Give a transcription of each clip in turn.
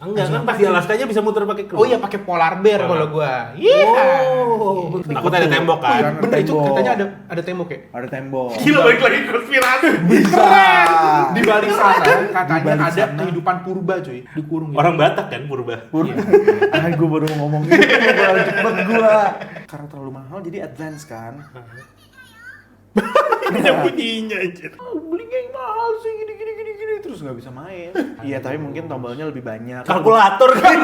Enggak kan pas di Alaskanya bisa muter pakai kru. Oh iya pakai polar bear kalau gua. Iya. Oh, takutnya ada tembok kan. Bener itu katanya ada tembok ya? Ada tembok. Gila balik lagi konspirasi. Bisa. Di balik sana katanya balik ada sana. kehidupan purba cuy, dikurung gitu. Orang Batak kan purba. Gue baru ngomong gitu, baru cepet gue. Karena terlalu mahal jadi advance kan. Ada bunyinya anjir. Belinya yang mahal sih gini terus nggak bisa main. Iya tapi mungkin tombolnya lebih banyak. Kalkulator kan.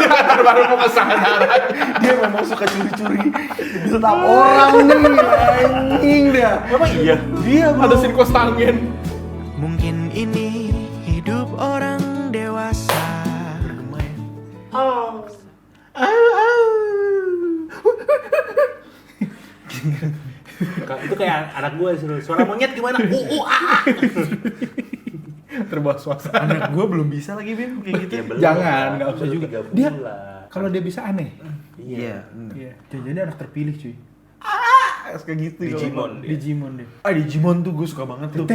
baru mau ke sana. Dia memang suka curi-curi di tahap orang nih anjing dah. Emang iya. Dia bro. Ada sinkos tangen. Mungkin ini hidup orang dewasa. Bergema ya. Itu kayak anak gue suruh suara monyet gimana? Terbawa suasana. Anak gue belum bisa lagi Bim kayak gitu. Ya, belum. Jangan, nggak usah Baru juga. 3 Dia bulan. kalau dia bisa aneh. Iya. Iya. Jadi anak terpilih cuy. Kayak gitu. Digimon dia. Digimon deh. Digimon tuh gue suka banget tuh.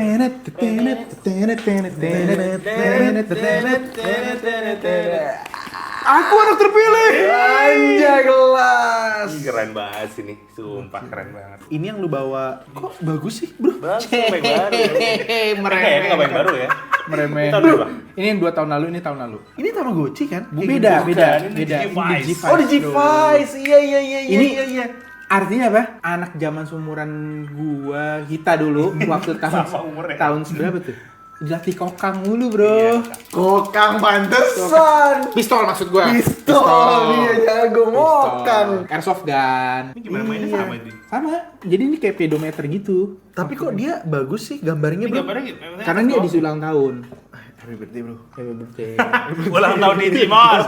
Aku anak terpilih. Anjay kelas. Ih, keren banget sih nih, sumpah keren banget. Ini yang lu bawa kok bagus sih bro? Bagus, baik baru. Ini nggak baik baru ya. Meremeh. Ini tahun berapa? Ini yang 2 tahun lalu, ini tahun lalu. Ini Tamagotchi kan? Beda. Bukan, ini Digivice. Digivice, Oh bro. Digivice, iya. Ini- iya. Artinya apa? Anak zaman seumuran gua, kita dulu waktu tahun Sama umurnya. tahun berapa tuh? Dilatih kokang dulu, Bro. Kokang pantesan. Pistol maksud gua. Pistol, dia jago ngokang. Airsoft gun. Ini gimana mainnya Iya. sama ini? Sama. Jadi ini kayak pedometer gitu. Tapi kok dia bagus sih gambarnya Ini bro? gambarnya gitu. Karena dia edisi ulang tahun. Happy birthday bro. Happy birthday. Ulang tahun Digimon.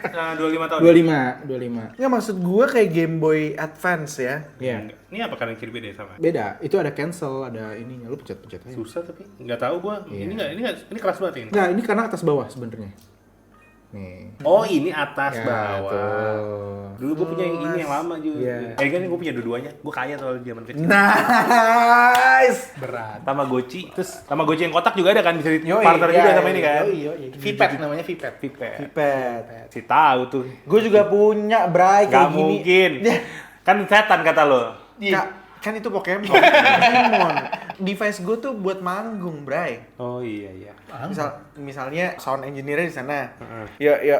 Nah, 25 tahun. 25. Nggak maksud gua kayak Game Boy Advance ya. Iya. Ini apa kanan kiri beda ya sama? Beda. Itu ada cancel, ada ininya. Lu pencet-pencet aja. Susah tapi nggak tahu gua. Iya. Ini keras banget ini. Enggak, ini karena atas bawah sebenarnya. Nih. Oh, ini atas Ya, bawah. tuh. Dulu gua punya yang ini yang lama juga. Iya. Kan gua punya dua-duanya. Gua kaya soal zaman kecil. Nice. Berat. Tamagotchi. Terus Tamagotchi yang kotak juga ada kan bisa di Yoi, partner iya, juga sama iya, ini kan. yoi. Vipet namanya Vipet. Vipet. Pipet. Si tahu tuh. Gue juga punya Bray Gak kayak gini. mungkin. Ya, Kan setan kata lo. kan itu Pokemon. Pokemon. Device gue tuh buat manggung, Bray. Oh iya. Misalnya sound engineer di sana. Heeh. Ya.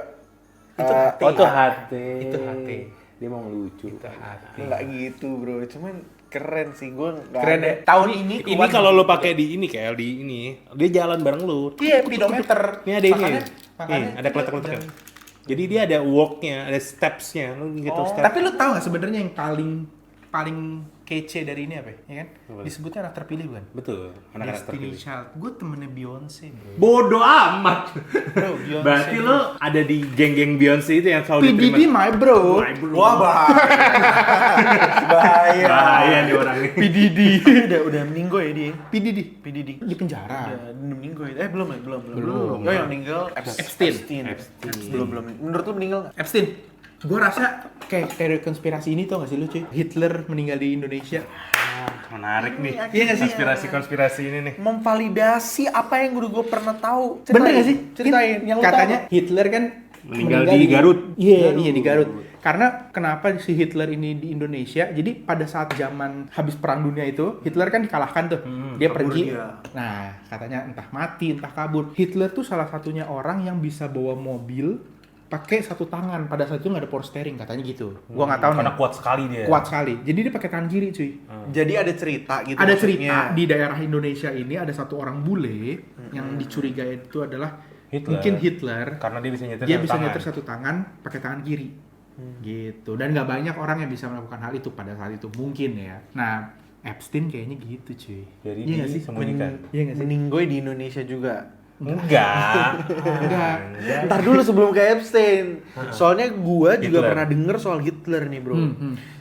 Itu hati. Oh, itu hati. Itu hati. Dia mau ngelucu. Enggak gitu, Bro. Cuman keren sih gue. Keren ya. Tahun ini Ini kalau lo pakai di ini kayak di ini, dia jalan bareng lu. Iya, pedometer. Ini ada ini. Makanya Nih, ada kletek-kleteknya. Jadi dia ada walk-nya, ada steps-nya. Lu gitu step. Tapi lu tahu nggak sebenarnya yang paling kece dari ini apa ya kan? Apa? Disebutnya anak terpilih bukan? Betul, anak-anak Destiny terpilih. Child. Gue temennya Beyonce, bro. Bodoh amat. Bro, Beyonce. Berarti lo ada di geng-geng Beyonce itu yang selalu PDD diterima. my bro. My bro. Wah, bahaya. Bahaya nih orang ini. PDD. udah meninggal ya dia. PDD PDD. di penjara. Udah meninggal ya? Belum. Belum. Oh, yang meninggal Epstein. Belum. Menurut lu meninggal nggak? Epstein. Gue rasa kayak teori konspirasi ini tau gak sih lu cuy? Hitler meninggal di Indonesia. Menarik nih. Iya nggak sih? Konspirasi ini nih. Memvalidasi apa yang gue pernah tahu. Bener gak sih? Ceritain yang lu katanya tahu. Hitler kan Meninggal di Garut. Iya di Garut. Karena kenapa si Hitler ini di Indonesia? Jadi pada saat zaman habis perang dunia itu, Hitler kan dikalahkan tuh. Dia kabur pergi. dia. Nah, katanya entah mati, entah kabur. Hitler tuh salah satunya orang yang bisa bawa mobil pakai satu tangan. Pada saat itu nggak ada power steering katanya gitu. Gua nggak tahu Karena nih. kuat sekali dia. Kuat sekali. Jadi dia pakai tangan kiri, cuy. Jadi ada cerita gitu. Ada maksudnya. cerita di daerah Indonesia ini ada satu orang bule yang dicurigai itu adalah Hitler. mungkin Hitler. Karena dia bisa nyetir Dia satu bisa tangan. nyetir satu tangan pakai tangan kiri. Gitu. Dan nggak banyak orang yang bisa melakukan hal itu pada saat itu mungkin ya. Nah, Epstein kayaknya gitu, cuy. Jadi Iya nggak sih? disembunyikan. Iya nggak sih? Meninggoy di Indonesia juga. Enggak. Enggak. Ntar dulu sebelum ke Epstein. Soalnya gua juga Hitler. pernah denger soal Hitler nih, Bro.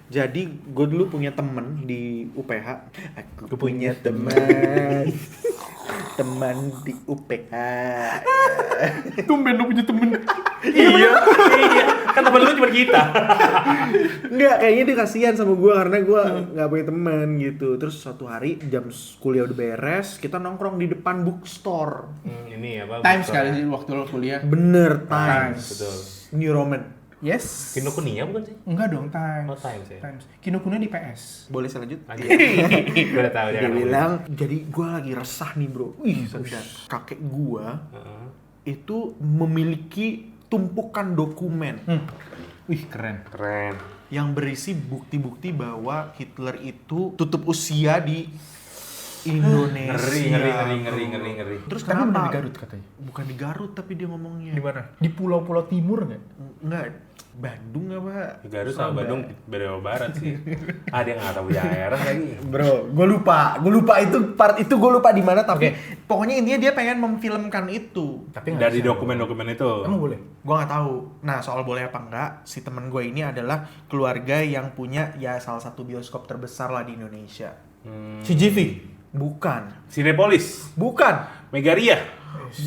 Jadi gue dulu punya temen di UPH. Aku punya teman. Teman di UPH. Tumben lu punya temen. Iya. Kan temen lu cuma kita. Enggak, kayaknya dia kasihan sama gue karena gue nggak punya teman gitu. Terus suatu hari jam kuliah udah beres, kita nongkrong di depan bookstore. Ini apa? Times kali sih waktu lo kuliah. Bener, Times. Betul. New Roman. Yes. Kinokuniya bukan sih? Enggak dong, Times. Oh, Times ya? Times. Kinokuniya di PS. Boleh saya lanjut? Anjir. Gue udah tahu Dia bilang, jadi gue lagi resah nih bro. Wih, sedap. Kakek gue itu memiliki tumpukan dokumen Wih, keren. Keren. yang berisi bukti-bukti bahwa Hitler itu tutup usia di Indonesia. Ngeri. Terus Tapi kenapa? bener di Garut katanya. Bukan di Garut tapi dia ngomongnya. Di mana? Di pulau-pulau timur nggak? Enggak, Bandung apa? Garut sama Bandung beda barat sih. Dia nggak tahu daerah lagi. Bro, gue lupa itu part itu gue lupa di mana tapi pokoknya intinya dia pengen memfilmkan itu. Tapi nggak Dari bisa. dokumen-dokumen itu. Emang boleh? Gue nggak tahu. Nah soal boleh apa enggak, si temen gue ini adalah keluarga yang punya ya salah satu bioskop terbesar lah di Indonesia. CGV. Bukan, Cinepolis, bukan. Megaria.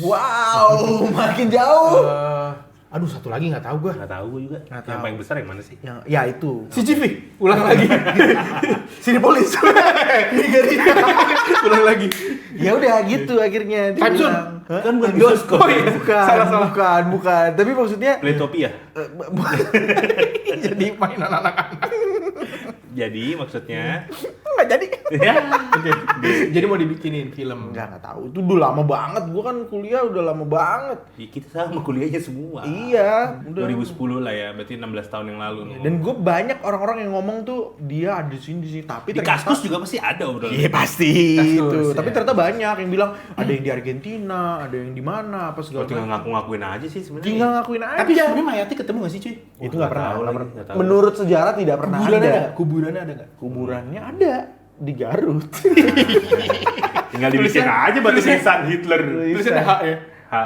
Wow, makin jauh. Aduh, satu lagi nggak tahu gua. Nggak tahu gue juga. Nggak Yang tahu. paling besar yang mana sih? Yang ya itu. CGV. Ulang lagi. Cinepolis. Ulang lagi. Ya udah gitu akhirnya dia Time Zone. bilang, "Hah? Kan bukan bioskop. Oh iya, bukan. Salah. Bukan. Tapi maksudnya Playtopia. Jadi mainan anak-anak. Jadi maksudnya nggak jadi. ya. Jadi mau dibikinin film. Nggak tahu. Itu udah lama banget. Gua kan kuliah udah lama banget. Ya, kita sama kuliahnya semua. Iya. Udah. 2010 lah ya, berarti 16 tahun yang lalu. Dan gue banyak orang-orang yang ngomong tuh dia ada di sini. Tapi di Kaskus juga pasti ada obrolan. Iya pasti Kaskus, itu. Tapi ya. ternyata banyak yang bilang ada yang di Argentina, ada yang di mana, apa segala Kalau tinggal macam. ngaku-ngakuin aja sih sebenarnya. Tinggal ngakuin aja. Tapi sebenarnya mayatnya ketemu nggak sih, cuy? itu nggak pernah. tahu nggak lagi, pernah. nggak tahu. Menurut sejarah tidak pernah Kuburannya ada. ada? Kuburannya ada nggak? Kuburannya ada di Garut. Tinggal dibikin aja batu nisan Hitler. Tulisannya H ya. H.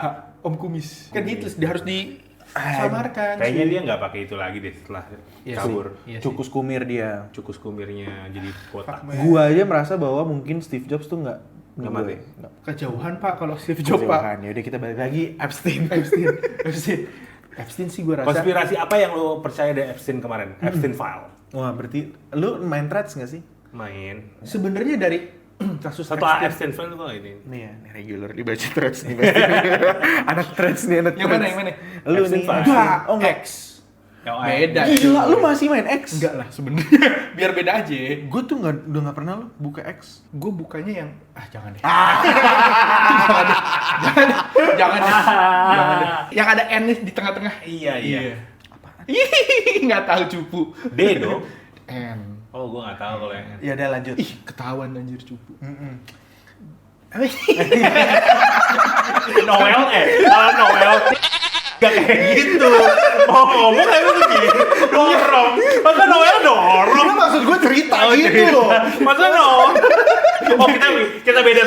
Om Kumis. Kan itu dia harus disamarkan. Kayaknya dia nggak pakai itu lagi deh setelah Iya kabur. sih. Iya sih. Cukus kumir dia. Cukus kumirnya jadi kotak. Gua aja merasa bahwa mungkin Steve Jobs tuh nggak Nggak mati. Nggak. Kejauhan Pak kalau Steve Jobs Pak. Kejauhan. Ya udah kita balik lagi Epstein. Epstein sih gue rasa. Konspirasi apa yang lo percaya dari Epstein kemarin? Epstein file. Wah berarti lu main threads nggak sih? Main. Sebenarnya dari kasus Satu Epstein file tuh ini. Nih ya, nih regular dibaca threads nih. Anak threads nih, anak Yang threads. mana yang mana? Lu Epstein nih. file. Enggak, oh enggak. X. LA. Beda. Gila, lu masih main X? Enggak lah sebenarnya. Biar beda aja. Gue tuh udah nggak pernah lu buka X. Gue bukanya yang jangan deh. Jangan deh. Yang ada N nih di tengah-tengah. Iya. Ih, nggak tahu cupu. D dong. N. Oh, gua nggak tahu kalau yang Ya udah lanjut. Ih, ketahuan anjir cupu. Noel kalau Noel gak kayak gitu. Oh, ngomong kayak begitu. Dorong. Masa Noel dorong? Ini maksud gue cerita Oh, gitu cerita. loh. Masa Noel? Oh, kita beda.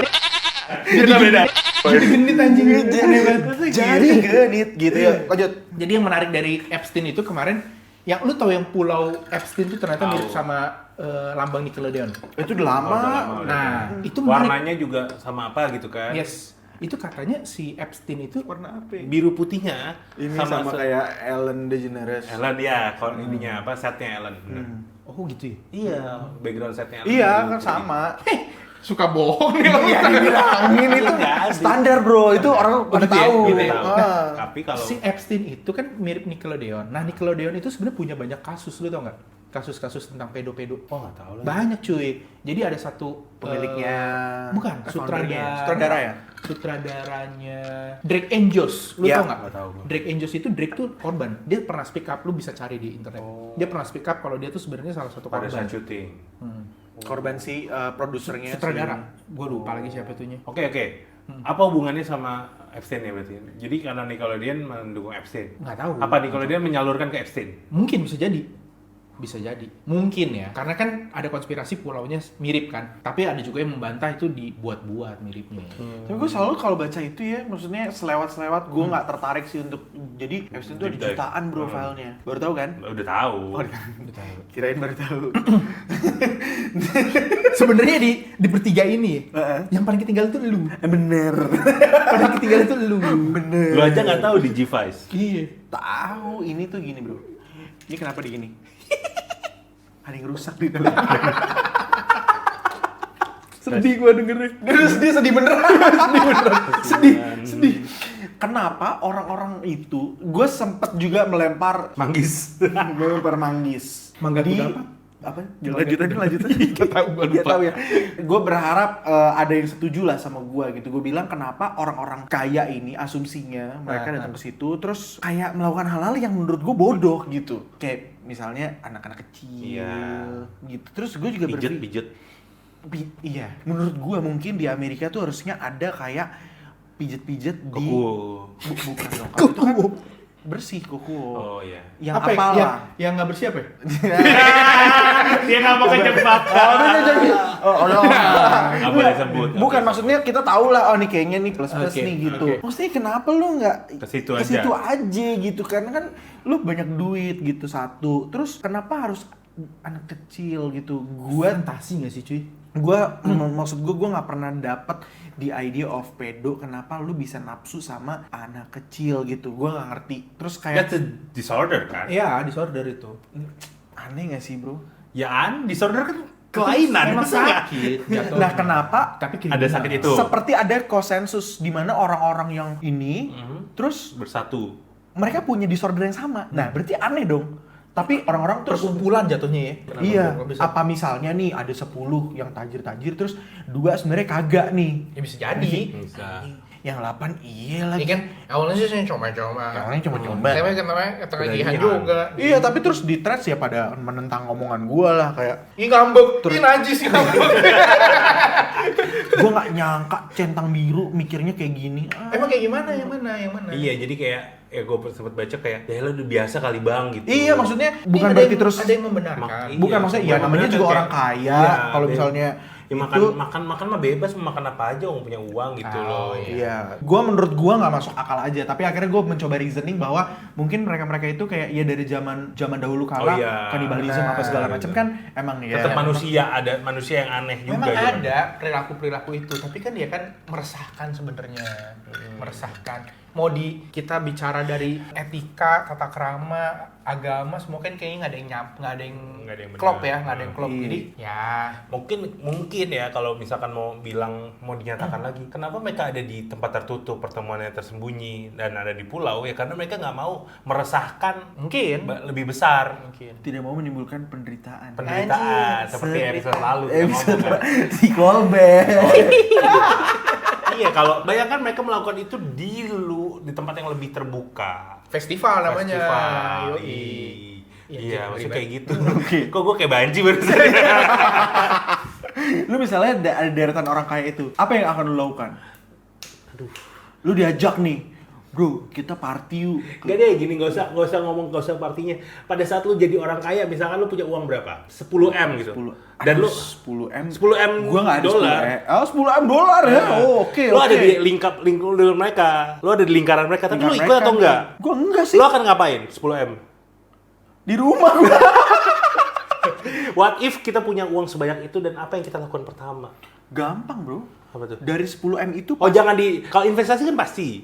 Kita beda. Jadi genit anjing. Jadi genit gitu ya. Lanjut. Jadi yang menarik dari Epstein itu kemarin, yang lu tahu yang pulau Epstein itu ternyata mirip Tahu. sama lambang Nickelodeon. Itu udah lama. Nah, itu menarik. warnanya juga sama apa gitu kan? Yes. Itu katanya si Epstein itu Warna apa? Biru putihnya Ini sama kayak Ellen DeGeneres. Ellen ya, kalau ininya apa setnya Ellen. Bener. oh gitu ya. Iya, background setnya Ellen. Iya biru kan putih. sama. Suka bohong nih orang. Iya dibilangin itu Nggak ada. standar bro. Itu orang udah gitu ya? tahu. Gitu ya? Ah. Tapi kalau Si Epstein itu kan mirip Nickelodeon. Nah, Nickelodeon itu sebenarnya punya banyak kasus, lu tau nggak? Kasus-kasus tentang pedo-pedo. oh nggak tahu lah. Banyak cuy. Jadi ada satu Pemiliknya bukan foundernya. Sutradara ya? Sutradaranya Drake Angels. Lu Ya, tau nggak? nggak tahu gua. Drake Angels itu Drake tuh korban. Dia pernah speak up, lu bisa cari di internet. Dia pernah speak up kalau dia tuh sebenarnya salah satu Pada korban. saat syuting. Korban si produsernya. Sutradara. Gue lupa lagi siapa itunya. Oke. Apa hubungannya sama Epstein ya berarti? Jadi karena Nickelodeon mendukung Epstein. Nggak tahu. Apa Nickelodeon menyalurkan ke Epstein? Mungkin bisa jadi. Bisa jadi. Mungkin ya. Karena kan ada konspirasi pulaunya mirip kan. Tapi ada juga yang membantah itu dibuat-buat miripnya. Tapi gue selalu kalau baca itu ya, maksudnya selewat-selewat gue nggak tertarik sih untuk jadi Epstein itu ada Deep dive. jutaan bro filenya. Baru tahu kan? Udah tahu. Udah tahu. Kirain baru tahu. Sebenarnya di bertiga ini yang paling ketinggalan tuh lu. Bener. Paling ketinggalan tuh lu. Bener. Lu aja nggak tahu di G-Vice. Iya. Tahu ini tuh gini bro. Ini kenapa di gini? Ada yang rusak di dalam. Sedih gue dengernya. Sedih beneran. Sedih. Kenapa orang-orang itu, gue sempet juga melempar Manggis. manggis. Mangga di kuda apa? Lanjut aja. Gue Gak tahu ya. Gue berharap ada yang setuju lah sama gue gitu. Gue bilang kenapa orang-orang kaya ini asumsinya mereka datang ke situ terus kayak melakukan hal-hal yang menurut gue bodoh gitu. Kayak misalnya anak-anak kecil gitu. Terus gue juga Pijet. iya, menurut gue mungkin di Amerika tuh harusnya ada kayak pijet-pijet di bukan dong. Kalau itu kan bersih kuku. Oh iya. Yang apa apalah. yang nggak bersih apa ya? Dia nggak mau kejebak. Nggak boleh sebut. Bukan, maksudnya kita tahu lah, oh nih kayaknya nih plus Oke, nih gitu. oke. Maksudnya kenapa lu nggak Ke situ aja gitu, karena kan lu banyak duit gitu satu. Terus kenapa harus anak kecil gitu? Fantasi nggak sih cuy? Maksud gue nggak pernah dapet the idea of pedo, kenapa lu bisa nafsu sama anak kecil gitu. Gue nggak ngerti. Terus kayak That's a disorder kan? Iya, disorder itu. aneh nggak sih bro? Ya disorder kan kelainan. Memang masa nggak? sakit. jatuhnya. Nah kenapa Tapi Ada sakit itu. seperti ada konsensus di mana orang-orang yang ini terus Bersatu. mereka punya disorder yang sama. Nah, berarti aneh dong. Tapi orang-orang terus perkumpulan jatuhnya ya. Kenapa iya, nggak bisa? apa misalnya nih ada 10 yang tajir-tajir terus 2 sebenarnya kagak nih. Ya bisa jadi. Bisa. Yang 8 iya Ini lagi. kan awalnya sih saya coba-coba. Yang cuma-coba. Tapi kenapa ketagihan Ketagihan. juga. Iya, tapi terus di threads ya pada menentang omongan gua lah kayak Ini ngambek, ini najis ngambek. gua nggak nyangka centang biru mikirnya kayak gini. Emang kayak gimana? Yang mana? Iya, jadi kayak gue sempat baca kayak ya lo udah biasa kali bang gitu. Iya, maksudnya bukan Ini berarti ada terus yang membenarkan. Iya, bukan maksudnya ya namanya juga kayak- orang kaya. Iya, Kalau bebas. misalnya Ya, makan mah bebas, mau makan apa aja, mau punya uang gitu loh. Iya, menurut gua nggak masuk akal aja. Tapi akhirnya gua mencoba reasoning bahwa mungkin mereka itu kayak ya dari zaman dahulu kala kanibalisme apa segala macam kan emang ya. Tetap ada manusia yang aneh juga. Memang gitu. ada perilaku-perilaku itu, tapi kan dia kan meresahkan sebenarnya. Meresahkan. Mau kita bicara dari etika, tata krama, agama, semua kan kayaknya nggak ada yang Nggak ada yang benar. klop ya, nggak ada yang klop. Iya. Jadi ya Mungkin ya kalau misalkan mau dinyatakan lagi, kenapa mereka ada di tempat tertutup, pertemuannya tersembunyi dan ada di pulau ya karena mereka nggak mau meresahkan mungkin lebih besar Tidak mau menimbulkan penderitaan. seperti episode lalu kita Episode ngomong kan. si callback. Iya, kalau bayangkan mereka melakukan itu di tempat yang lebih terbuka. festival namanya. Festival. Yoi. Iya, maksudnya kayak gitu. Oke. Kok gue kayak banci barusan. Lu misalnya ada deretan orang kaya itu, apa yang akan lu lakukan? Lu diajak nih, bro, kita party yuk. Gak deh, gini, gak usah partinya. Pada saat lu jadi orang kaya, misalkan lu punya uang berapa? 10M gitu. 10. Dan lu 10M. 10M Gua nggak ada dolar. 10M. Oh, 10M dolar ya. Nah, Oh, oke. Lu ada di lingkaran mereka. Lu ada di lingkaran mereka, tapi lu ikut atau enggak? Gua enggak sih. Lu akan ngapain 10M? Di rumah gua. What if kita punya uang sebanyak itu dan apa yang kita lakukan pertama? Gampang, bro. Apa tuh? Dari 10M itu Oh, jangan kalau investasi kan pasti.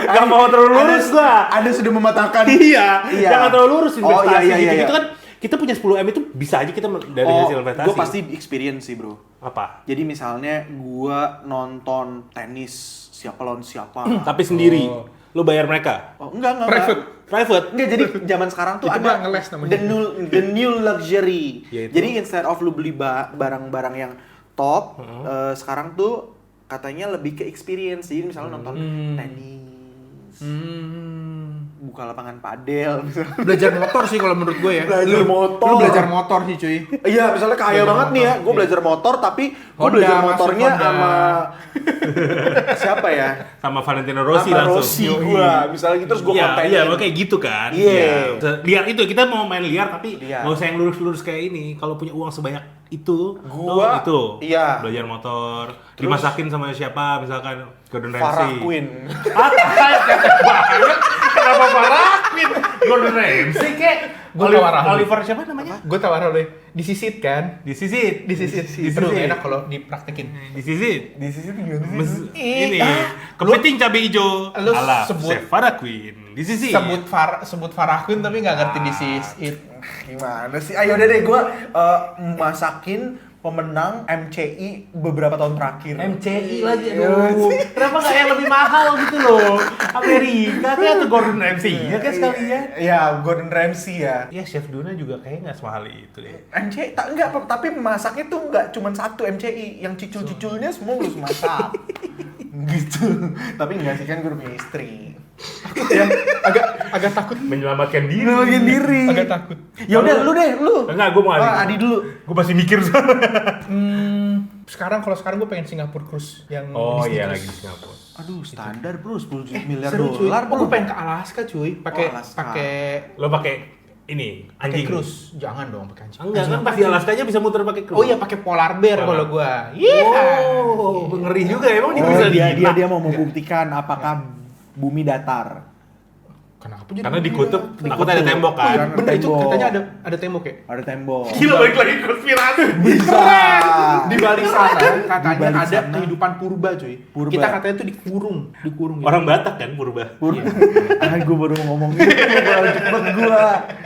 Gak mau terlalu lurus gua. Ada sudah mematahkan. Iya, Iya. jangan terlalu lurus investasi Oh, iya, gitu. Gitu iya. kan kita punya 10M itu bisa aja kita dari hasil investasi. Gue pasti experience sih, bro. Apa? Jadi misalnya gua nonton tenis siapa lawan siapa. Tapi sendiri. Lu bayar mereka. Oh, enggak. Private. Enggak, jadi zaman sekarang tuh Itu ada mah ngeles namanya. the new luxury. Yaitu? Jadi instead of lu beli barang-barang yang top, sekarang tuh katanya lebih ke experience. Jadi misalnya nonton tenis, buka lapangan padel, misalnya. Belajar motor sih kalau menurut gue ya. Belajar motor. Lu belajar motor sih cuy. Iya, misalnya kaya banget nih ya, gue belajar motor tapi gue Honda, belajar masuk motornya Honda. sama siapa ya? Sama Valentino Rossi Sama langsung. Rossi gua, misalnya gitu terus gue Iya, kontenin. iya, kayak gitu kan. Iya. Liar itu, kita mau main liar tapi Liar. nggak usah yang lurus-lurus kayak ini. Kalau punya uang sebanyak itu, Gua- itu. iya. Belajar motor, dimasakin sama siapa, misalkan Gordon Farah Ramsay. Quinn. Banget. Kenapa Farah Quinn? Lu Gordon Ramsay kayak Gua tawaran. Oliver siapa namanya? Gue tawaran oleh disisit kan? Disisit. Aduh, enak kalau dipraktekin. Disisit. Di sisi tuh gimana sih? Ini kepiting cabai hijau lu ala sebut- Chef Farah Queen. Disisit. Sebut Farahkun tapi nggak ngerti disisit. Gimana sih? Ayo deh gue masakin pemenang MCI beberapa tahun terakhir. MCI lagi, aduh. Kenapa nggak yang lebih mahal gitu loh? Amerika kayak atau Gordon Ramsay ya kan sekalian. Ya, Gordon Ramsay ya. Ya Chef Duna juga kayaknya nggak semahal itu deh. MCI enggak, tapi masaknya tuh enggak cuma satu MCI, yang cicul-ciculnya semua harus masak. Gitu. Tapi enggak sih, kan gue udah punya istri. Ya, agak takut. Menyelamatkan diri. Nolongin diri. Agak takut. Ya udah lu deh, lu. Enggak, gue mau Adi dulu. Gue masih mikir. Sekarang gue pengen Singapore Cruise yang Oh Disney iya Cruise. lagi di Singapura. Aduh, standar bro, 10 miliar Seru cuy. dolar. Gue pengen ke Alaska cuy. Pakai Alaska. pakai Lo pakai ini pakai anjing. cruise. Jangan dong pakai anjing. Enggak kan pas di Alaskanya bisa muter pakai cruise. Oh iya pakai polar bear Polar. kalau gua. Iya. Oh, ngeri juga emang dia Oh, bisa dia mau membuktikan apakah bumi datar. Kenapa jadi? Karena dikutub takut ada tembok kan. Kan Bener itu tembok. katanya ada tembok ya? Ada tembok. Gila balik lagi konspirasi. Bisa. Di balik sana katanya balik ada sana. kehidupan purba cuy. Purba. Kita katanya tuh dikurung gitu. Orang Batak kan purba. Gue baru mau ngomong itu, baru cepet gue.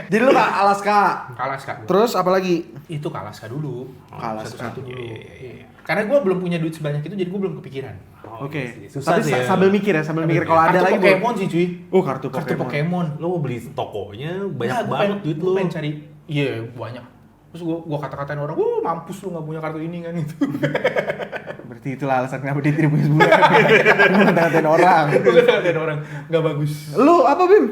Jadi lu ke Alaska. Alaska. Terus apa lagi? Itu ke Alaska dulu. Alaska. Satu-satu dulu. Iya. Karena gua belum punya duit sebanyak itu jadi gua belum kepikiran. Oke. Susah Tapi sih ya. sambil mikir ya, sambil mikir kalau ada Kartu lagi. Pokemon sih cuy. Oh, kartu Kartu Pokemon. Pokemon. Lo mau beli tokonya banyak Nah, gua banget pengen- duit gua lo. pengen cari. Iya, banyak. Terus gua kata-katain orang, "Wah, mampus lu nggak punya kartu ini kan itu." Berarti itulah alasan kenapa dia tidak punya sebulan. Lu ngata-ngatain orang. Gua kata-katain orang, nggak bagus. Lu apa, Bim?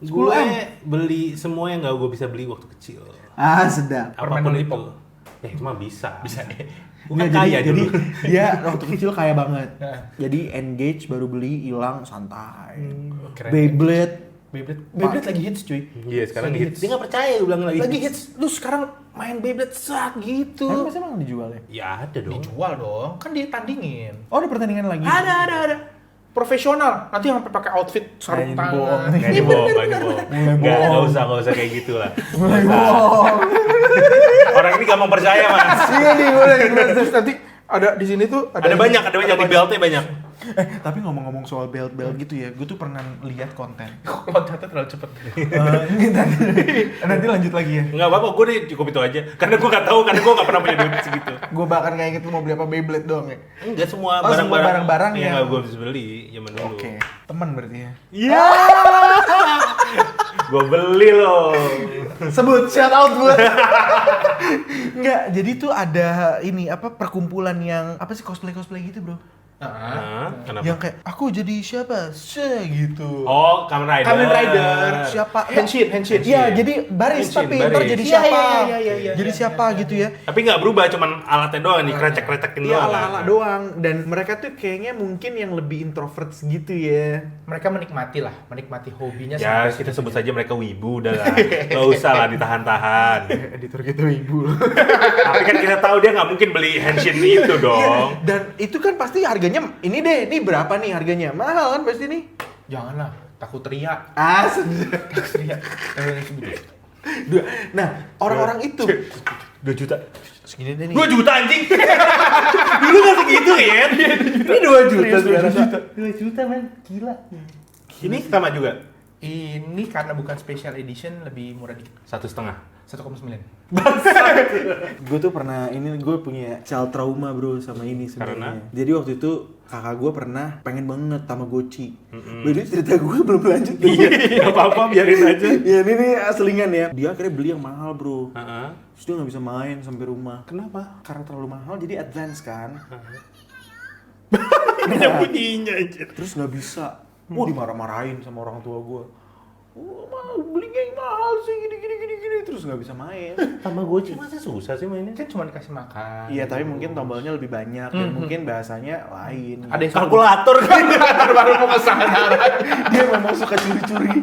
Gue 10M. beli semua yang gak gue bisa beli waktu kecil. Ah, sedap. Permen Apapun lollipop. itu. Cuma bisa. Bisa deh. Gue Nggak, kan kaya jadi dulu. dia waktu kecil kaya banget. Nah. Jadi engage baru beli, hilang santai. Keren. Beyblade. Beyblade lagi hits cuy. Iya sekarang Lagi hits. Dia gak percaya gue bilang lagi hits. Lu sekarang main Beyblade sak gitu. Emang masih emang dijual ya? Ya ada dong. Dijual dong, kan ditandingin. Oh, ada pertandingan lagi? Ada. Profesional. Nanti yang pakai outfit sarung Nah, ini bohong. tangan. Nggak, ini bohong, nggak bohong. Nggak usah kayak gitu lah. Nggak usah. Oh, Orang ini gampang percaya mas. iya nih, boleh. Terus nanti ada di sini tuh Ada banyak di beltnya banyak. Tapi ngomong-ngomong soal belt-belt gitu ya, gue tuh pernah lihat konten. loncatnya terlalu cepet. Nanti lanjut lagi ya. Nggak apa-apa, gue deh cukup itu aja. Karena gue nggak tahu, karena gue nggak pernah punya duit segitu. Gue bahkan kayak gitu mau beli apa Beyblade doang ya. Enggak semua Oh, semua barang-barang yang yang- nggak gue bisa beli zaman dulu. Oke, teman berarti ya. Iya. Gue beli loh. Sebut shout out buat. Enggak, jadi tuh ada ini apa perkumpulan yang apa sih cosplay gitu, Bro. Hah? Kenapa? Yang kayak aku jadi siapa? Gitu. Oh, Kamen Rider. Kamen Rider. Siapa? Henshin. Iya, jadi baris Henshin, tapi baris. ntar jadi Iya, siapa? iya, Jadi siapa gitu ya. Tapi nggak berubah, cuman alatnya doang nih, krecek-krecekin Iya, doang. ala-ala doang. Dan mereka tuh kayaknya mungkin yang lebih introvert gitu ya. Mereka menikmati hobinya Ya, sampai kita segitu. sebut saja mereka wibu udah lah. Nggak usah lah ditahan-tahan. Editor kita ibu. Tapi kan kita tahu dia nggak mungkin beli Henshin itu dong. Dan itu kan pasti harganya ini deh, ini berapa nih harganya? Mahal kan pasti nih. Janganlah, takut teriak. Takut Teriak. Nah, orang-orang itu 2 juta. segini deh nih. 2 juta anjing. Dulu nggak segitu ya. Ini 2 juta sekarang. 2 juta man, gila. Ini sama juga. Ini karena bukan special edition lebih murah dikit. 1,5. 1,9. Gue tuh pernah gue punya child trauma bro sama ini sebenarnya. Jadi waktu itu kakak gue pernah pengen banget Tamagotchi. Jadi cerita gue belum lanjut. Iya, nggak apa-apa, biarin aja. Ya ini nih selingan ya. Dia akhirnya beli yang mahal bro. Heeh. Terus dia nggak bisa main sampai rumah. Kenapa? Karena terlalu mahal jadi advance kan. Punya bunyinya aja. Terus nggak bisa. Wah dimarah-marahin sama orang tua gue. Wah belinya yang mahal sih gini terus nggak bisa main. Tamagotchi masa susah sih mainnya? Kan cuma dikasih makan. Iya tapi mungkin tombolnya lebih banyak dan mungkin bahasanya lain. Ada yang Kalkulator kan. baru mau ke sana. Dia memang suka curi-curi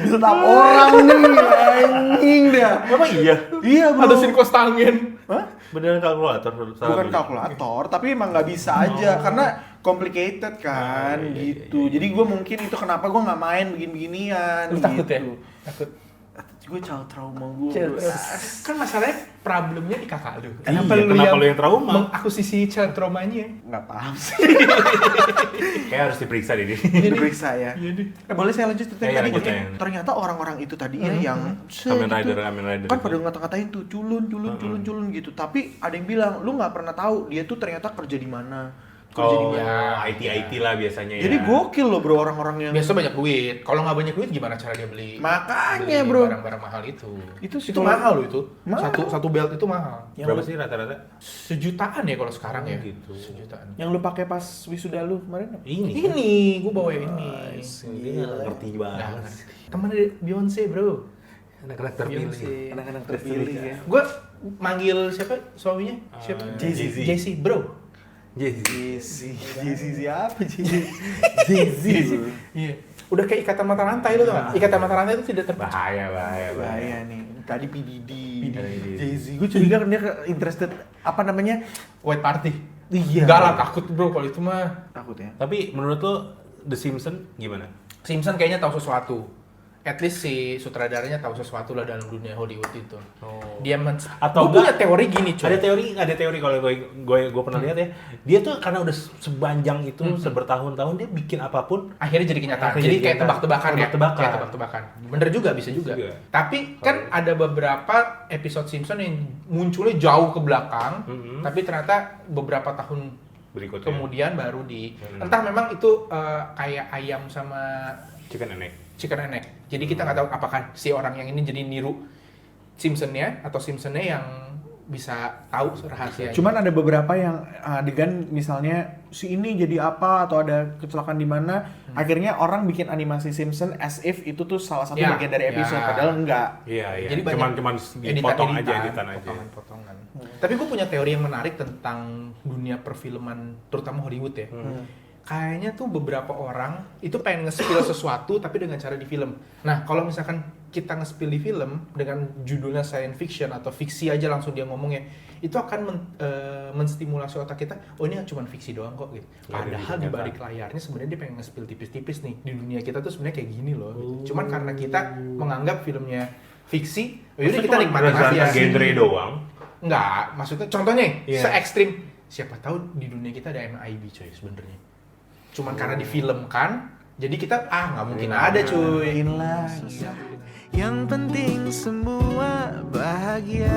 tetap orang nih anjing dah. Apa iya? Iya bro. Ada sinkos tangen. Hah? Beneran kalkulator? Bukan kalkulator tapi emang nggak bisa aja karena complicated kan iya, gitu. Jadi gue mungkin itu kenapa gue nggak main begini-beginian. Lu takut gitu. ya? Takut. Gue child trauma gue. Kan masalahnya problemnya di kakak lu. Iya, kenapa lu yang trauma? Mengakusisi child traumanya. Nggak paham sih. Kayak harus diperiksa di Diperiksa ya. Boleh saya lanjut cerita Iya, tadi? lanjut, Oke. ya. Ternyata orang-orang itu tadi ya yang Kamen Rider, Kamen Rider. kan pada ngata-ngatain tuh culun gitu. Tapi ada yang bilang lu nggak pernah tahu dia tuh ternyata kerja di mana. Kerja di Oh, mana. IT lah biasanya ya. Jadi gokil loh bro orang-orang yang Biasa banyak duit. Kalau nggak banyak duit gimana cara dia beli? Makanya, beli bro. Barang-barang mahal itu. Itu Itu kalau- mahal loh itu. Mahal. Satu belt itu mahal. Berapa sih rata-rata? Sejutaan ya kalau sekarang ya. Gitu. Sejutaan. yang lu pakai pas wisuda lu kemarin apa? Ini gue bawa ini. Dia nggak ngerti banget. Temen dari Beyonce bro. Anak-anak terpilih. Beyonce. Anak-anak terpilih ya. Gue manggil siapa suaminya? Siapa? Jay-Z. Jay-Z bro. Jay-Z siapa Jay-Z? Iya. Udah kayak ikatan mata rantai lu tau gak? Ikatan mata rantai itu tidak terpecah. Bahaya nih. Tadi PDD. Jay-Z. Gue curiga kan dia interested apa namanya? White party. Iya. Enggak lah, takut bro kalau itu mah. Takut ya. Tapi menurut lo The Simpsons gimana? Simpson kayaknya tahu sesuatu. At least si sutradaranya tahu sesuatu lah dalam dunia Hollywood itu. Oh. Dia Atau gue punya enggak, teori gini cuy. Ada teori kalau gue pernah lihat ya. Dia tuh karena udah sepanjang itu sebertahun-tahun dia bikin apapun. Akhirnya jadi kenyataan. Akhirnya Jadi jadi kayak kenyataan. tebak-tebakan ya. Tebak-tebakan. Kayak tebak-tebakan. Bener juga, bisa juga. Juga. Tapi kan ada beberapa episode Simpson yang munculnya jauh ke belakang, tapi ternyata beberapa tahun Berikutnya. kemudian baru entah memang itu kayak ayam sama Chicken and egg. chicken and egg. Jadi kita nggak tahu apakah si orang yang ini jadi niru Simpsonnya atau Simpsonnya yang bisa tahu rahasianya. Cuman ada beberapa yang adegan misalnya si ini jadi apa atau ada kecelakaan di mana akhirnya orang bikin animasi Simpson as if itu tuh salah satu Ya, bagian dari episode ya. padahal enggak. Iya, iya. Jadi banyak cuman dipotong aja, editan aja. potongan-potongan. Tapi gue punya teori yang menarik tentang dunia perfilman, terutama Hollywood ya. Kayaknya tuh beberapa orang itu pengen nge-spill sesuatu tapi dengan cara di film. Nah, kalau misalkan kita nge-spill di film dengan judulnya science fiction atau fiksi aja langsung dia ngomongnya, itu akan menstimulasi otak kita, oh ini cuma fiksi doang kok gitu. Padahal di balik layarnya sebenarnya dia pengen nge-spill tipis-tipis nih. Di dunia kita tuh sebenarnya kayak gini loh. Cuman karena kita menganggap filmnya fiksi, yaudah kita nikmatin aja. Genre doang. Enggak, maksudnya contohnya Iya. se-ekstrim siapa tahu di dunia kita ada MIB coy sebenarnya. Cuman karena difilmkan, jadi kita nggak mungkin ada cuy. Lah. Yang penting semua bahagia.